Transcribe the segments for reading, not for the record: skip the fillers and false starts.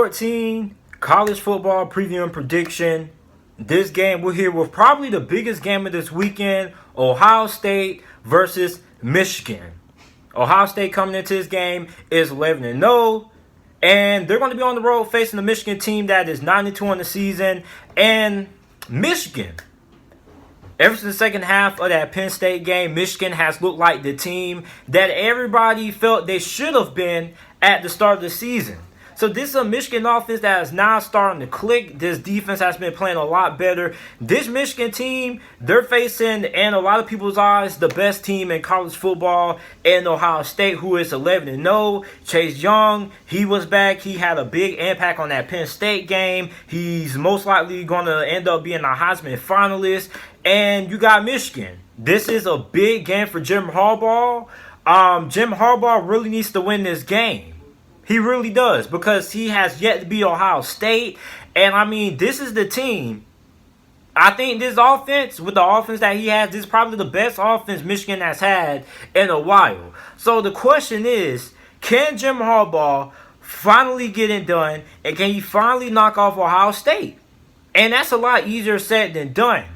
14 college football preview and prediction. This game, we're here with probably the biggest game of this weekend, Ohio State versus Michigan. Ohio State coming into this game is 11-0, and they're going to be on the road facing the Michigan team that is 9-2 in the season. And Michigan, ever since the second half of that Penn State game, Michigan has looked like the team that everybody felt they should have been at the start of the season. So this is a Michigan offense that is now starting to click. This defense has been playing a lot better. This Michigan team, they're facing, in a lot of people's eyes, the best team in college football in Ohio State, who is 11-0. Chase Young, he was back. He had a big impact on that Penn State game. He's most likely going to end up being a Heisman finalist. And you got Michigan. This is a big game for Jim Harbaugh. Jim Harbaugh really needs to win this game. He really does, because he has yet to beat Ohio State. And, I mean, this is the team. I think this offense, with the offense that he has, this is probably the best offense Michigan has had in a while. So the question is, can Jim Harbaugh finally get it done, and can he finally knock off Ohio State? And that's a lot easier said than done,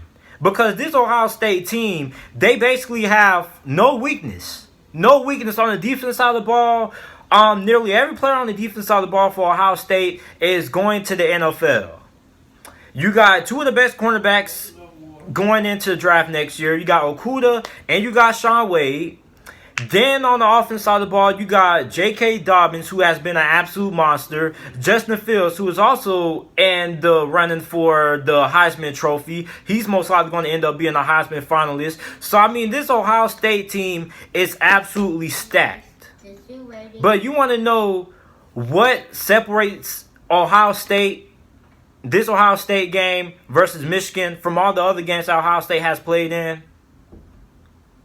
because this Ohio State team, they basically have no weakness. No weakness on the defense side of the ball. Nearly every player on the defense side of the ball for Ohio State is going to the NFL. You got two of the best cornerbacks going into the draft next year. You got Okudah and you got Shaun Wade. Then on the offense side of the ball, you got J.K. Dobbins, who has been an absolute monster. Justin Fields, who is also in the running for the Heisman Trophy. He's most likely going to end up being a Heisman finalist. So, I mean, this Ohio State team is absolutely stacked. But you want to know what separates Ohio State, this Ohio State game versus Michigan, from all the other games that Ohio State has played in?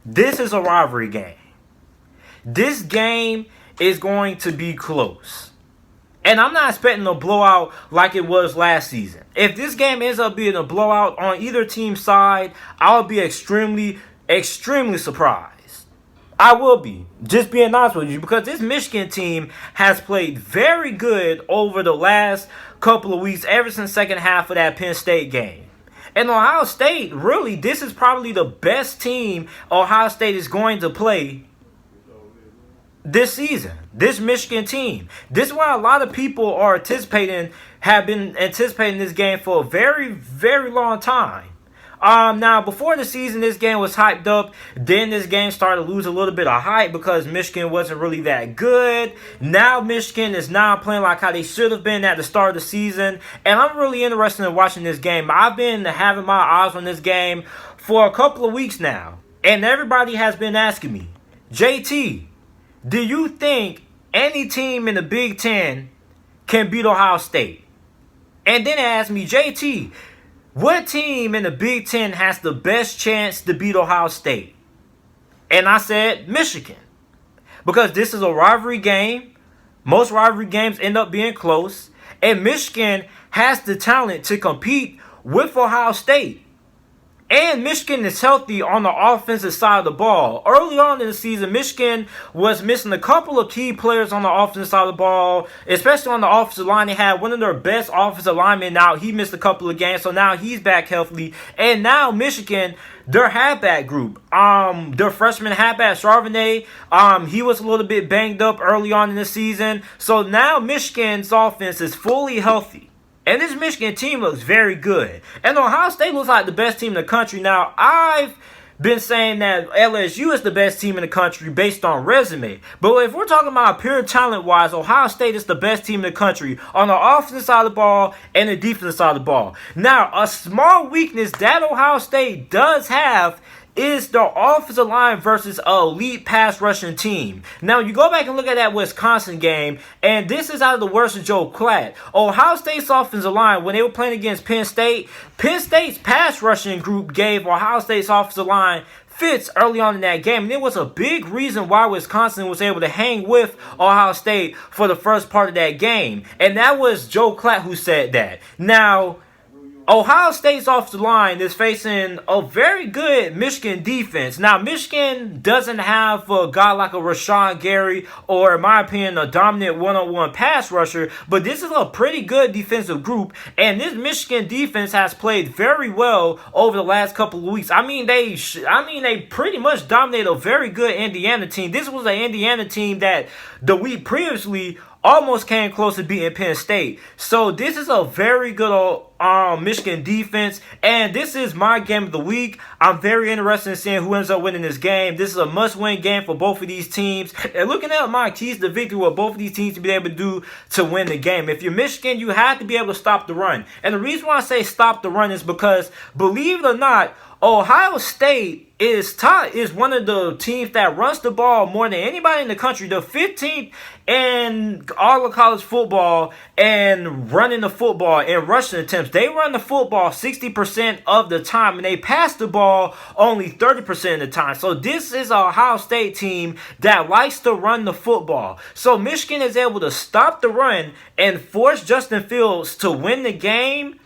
This is a rivalry game. This game is going to be close. And I'm not expecting a blowout like it was last season. If this game ends up being a blowout on either team's side, I'll be extremely, extremely surprised. I will be, just being honest with you, because this Michigan team has played very good over the last couple of weeks, ever since the second half of that Penn State game. And Ohio State, really, this is probably the best team Ohio State is going to play this season. This Michigan team. This is why a lot of people are have been anticipating this game for a very, very long time. Now, before the season, this game was hyped up. Then this game started to lose a little bit of hype because Michigan wasn't really that good. Now Michigan is now playing like how they should have been at the start of the season. And I'm really interested in watching this game. I've been having my eyes on this game for a couple of weeks now. And everybody has been asking me, JT, do you think any team in the Big Ten can beat Ohio State? And then they asked me, JT, what team in the Big Ten has the best chance to beat Ohio State? And I said Michigan. Because this is a rivalry game. Most rivalry games end up being close. And Michigan has the talent to compete with Ohio State. And Michigan is healthy on the offensive side of the ball. Early on in the season, Michigan was missing a couple of key players on the offensive side of the ball, especially on the offensive line. They had one of their best offensive linemen out. He missed a couple of games, so now he's back healthy. And now Michigan, their halfback group, their freshman halfback, Charbonnet, he was a little bit banged up early on in the season. So now Michigan's offense is fully healthy. And this Michigan team looks very good. And Ohio State looks like the best team in the country. Now, I've been saying that LSU is the best team in the country based on resume. But if we're talking about pure talent-wise, Ohio State is the best team in the country on the offensive side of the ball and the defensive side of the ball. Now, a small weakness that Ohio State does have is the offensive line versus an elite pass rushing team. Now, you go back and look at that Wisconsin game, and this is out of the worst of Joe Klatt. Ohio State's offensive line, when they were playing against Penn State's pass rushing group gave Ohio State's offensive line fits early on in that game. And it was a big reason why Wisconsin was able to hang with Ohio State for the first part of that game. And that was Joe Klatt who said that. Now, Ohio State's offensive line is facing a very good Michigan defense. Now, Michigan doesn't have a guy like a Rashawn Gary or, in my opinion, a dominant one-on-one pass rusher, but this is a pretty good defensive group, and this Michigan defense has played very well over the last couple of weeks. I mean, they pretty much dominated a very good Indiana team. This was an Indiana team that the week previously almost came close to beating Penn State. So this is a very good Michigan defense, and this is my game of the week. I'm very interested in seeing who ends up winning this game. This is a must-win game for both of these teams. And looking at my keys to victory, what both of these teams to be able to do to win the game. If you're Michigan, you have to be able to stop the run. And the reason why I say stop the run is because, believe it or not, Ohio State is one of the teams that runs the ball more than anybody in the country. The 15th in all of college football and running the football and rushing attempts. They run the football 60% of the time, and they pass the ball only 30% of the time. So this is an Ohio State team that likes to run the football. So Michigan is able to stop the run and force Justin Fields to win the game.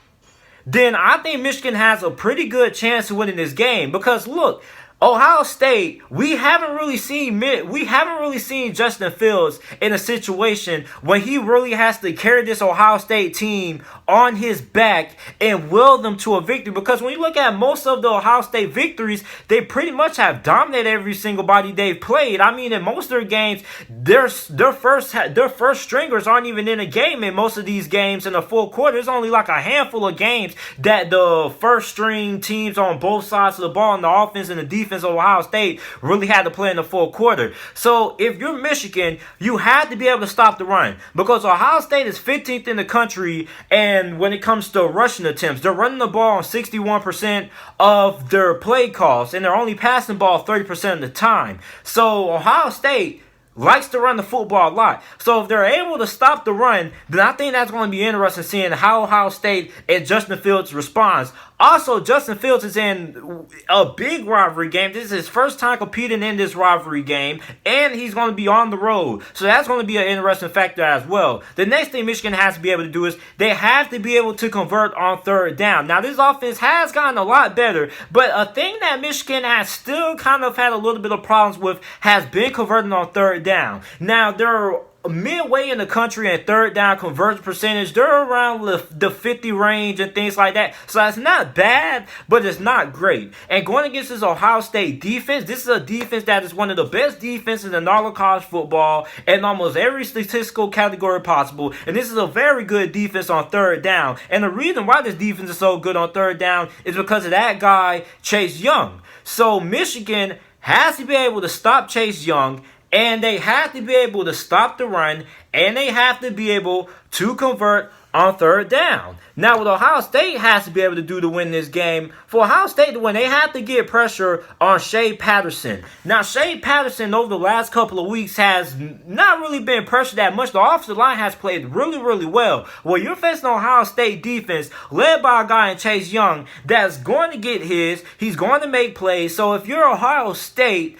Then I think Michigan has a pretty good chance of winning this game. Because look, Ohio State, we haven't really seen Justin Fields in a situation when he really has to carry this Ohio State team on his back and will them to a victory. Because when you look at most of the Ohio State victories, they pretty much have dominated every single body they've played. I mean, in most of their games, their first stringers aren't even in a game in most of these games in the full quarter. There's only like a handful of games that the first string teams on both sides of the ball, on the offense and the defense of Ohio State, really had to play in the full quarter. So if you're Michigan, you have to be able to stop the run, because Ohio State is 15th in the country, and when it comes to rushing attempts, they're running the ball on 61% of their play calls, and they're only passing the ball 30% of the time. So Ohio State likes to run the football a lot. So if they're able to stop the run, then I think that's going to be interesting seeing how Ohio State and Justin Fields responds. Also, Justin Fields is in a big rivalry game. This is his first time competing in this rivalry game, and he's going to be on the road. So that's going to be an interesting factor as well. The next thing Michigan has to be able to do is they have to be able to convert on third down. Now, this offense has gotten a lot better, but a thing that Michigan has still kind of had a little bit of problems with has been converting on third down. Now, they're midway in the country and third down conversion percentage. They're around the 50 range and things like that. So that's not bad, but it's not great. And going against this Ohio State defense, this is a defense that is one of the best defenses in all of college football in almost every statistical category possible. And this is a very good defense on third down. And the reason why this defense is so good on third down is because of that guy, Chase Young. So Michigan has to be able to stop Chase Young, and they have to be able to stop the run, and they have to be able to convert on third down. Now, what Ohio State has to be able to do to win this game, for Ohio State to win, they have to get pressure on Shea Patterson. Now, Shea Patterson over the last couple of weeks has not really been pressured that much. The offensive line has played really, really well. Well, you're facing an Ohio State defense led by a guy in Chase Young that's going to get his. He's going to make plays. So if you're Ohio State,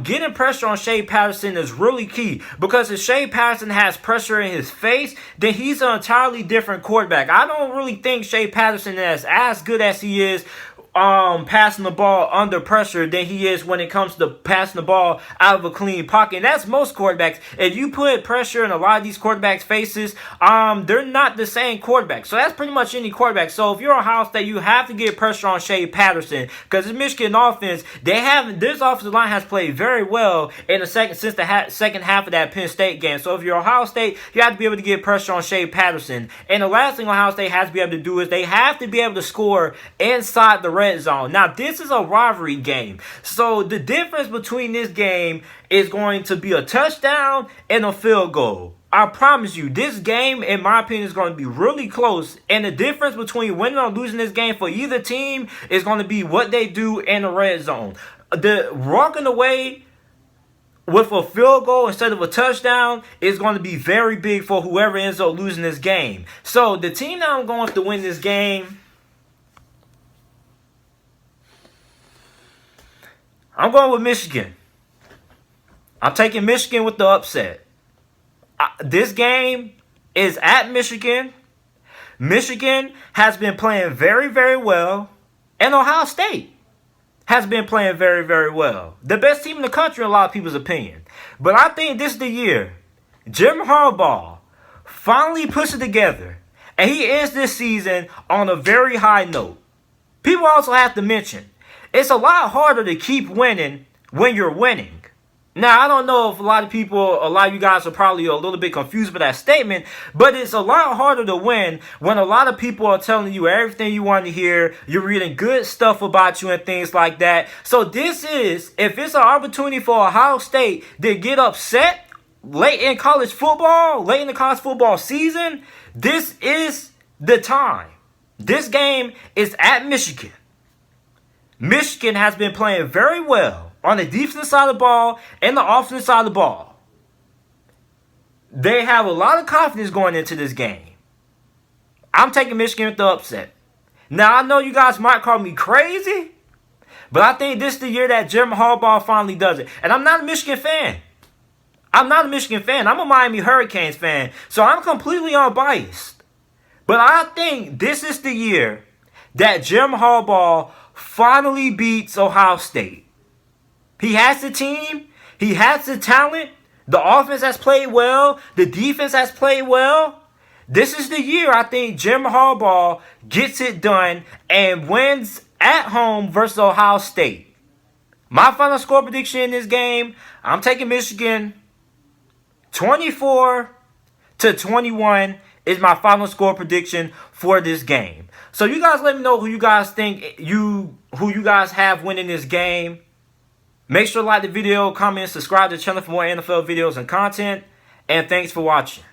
getting pressure on Shea Patterson is really key, because if Shea Patterson has pressure in his face, then he's an entirely different quarterback. I don't really think Shea Patterson is as good as he is passing the ball under pressure than he is when it comes to passing the ball out of a clean pocket. And that's most quarterbacks. If you put pressure in a lot of these quarterbacks' faces, they're not the same quarterback. So that's pretty much any quarterback. So if you're Ohio State, you have to get pressure on Shea Patterson, because this Michigan offense, this offensive line has played very well in the second half of that Penn State game. So if you're Ohio State, you have to be able to get pressure on Shea Patterson. And the last thing Ohio State has to be able to do is they have to be able to score inside the red zone. Now, this is a rivalry game, so the difference between this game is going to be a touchdown and a field goal. I promise you, this game, in my opinion, is going to be really close, and the difference between winning or losing this game for either team is going to be what they do in the red zone. The walking away with a field goal instead of a touchdown is going to be very big for whoever ends up losing this game. So the team that I'm going to win this game, I'm going with Michigan. I'm taking Michigan with the upset. This game is at Michigan. Michigan has been playing very, very well. And Ohio State has been playing very, very well. The best team in the country in a lot of people's opinion. But I think this is the year Jim Harbaugh finally puts it together. And he ends this season on a very high note. People also have to mention, it's a lot harder to keep winning when you're winning. Now, I don't know if a lot of you guys are probably a little bit confused by that statement, but it's a lot harder to win when a lot of people are telling you everything you want to hear. You're reading good stuff about you and things like that. So this is, if it's an opportunity for Ohio State to get upset late in college football, late in the college football season, this is the time. This game is at Michigan. Michigan has been playing very well on the defensive side of the ball and the offensive side of the ball. They have a lot of confidence going into this game. I'm taking Michigan with the upset. Now, I know you guys might call me crazy, but I think this is the year that Jim Harbaugh finally does it. And I'm not a Michigan fan. I'm a Miami Hurricanes fan, so I'm completely unbiased. But I think this is the year that Jim Harbaugh finally beats Ohio State. He has the team. He has the talent. The offense has played well. The defense has played well. This is the year I think Jim Harbaugh gets it done and wins at home versus Ohio State. My final score prediction in this game, I'm taking Michigan 24-21 is my final score prediction for this game. So you guys let me know who you guys think who you guys have winning this game. Make sure to like the video, comment, subscribe to the channel for more NFL videos and content. And thanks for watching.